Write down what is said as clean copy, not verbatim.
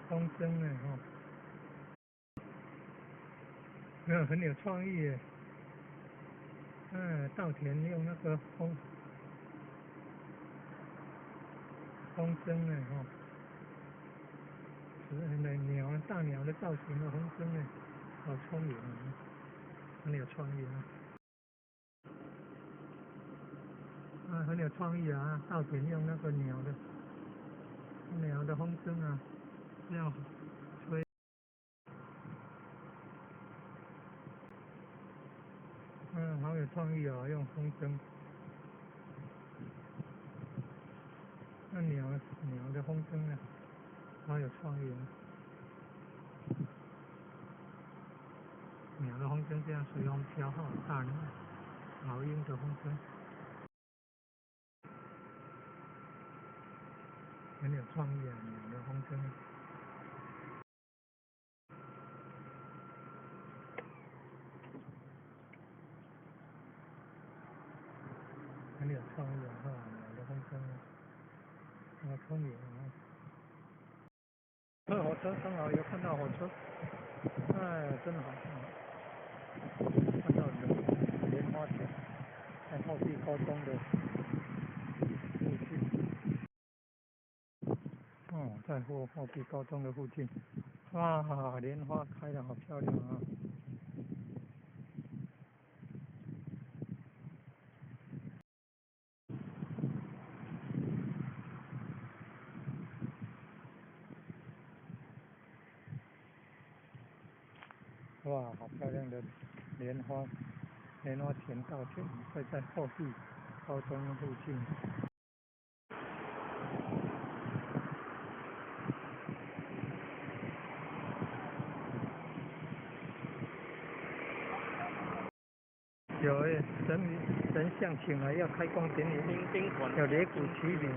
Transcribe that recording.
风筝呢，很有创意耶。稻田用那个风筝呢，大鸟的造型的风筝呢，好聪明啊，很有创意啊。很有创意啊！稻田用那个鸟的风筝啊，这样吹。好有创意啊！用风筝，那鸟的风筝啊，好有创意啊！鸟的风筝这样随风飘好大呢，老鹰的风筝，很有创意啊！鸟的风筝。很有创意啊！鸟的风筝啊，好聪明啊！火车刚好有看到火车，真好，看到莲花田，在后壁高中的附近。在后壁高中的附近，哇，莲花开得好漂亮啊！哇，好漂亮的莲花田道田，会在后壁高中附近。有神像请来要开工典礼，有擂鼓麒麟，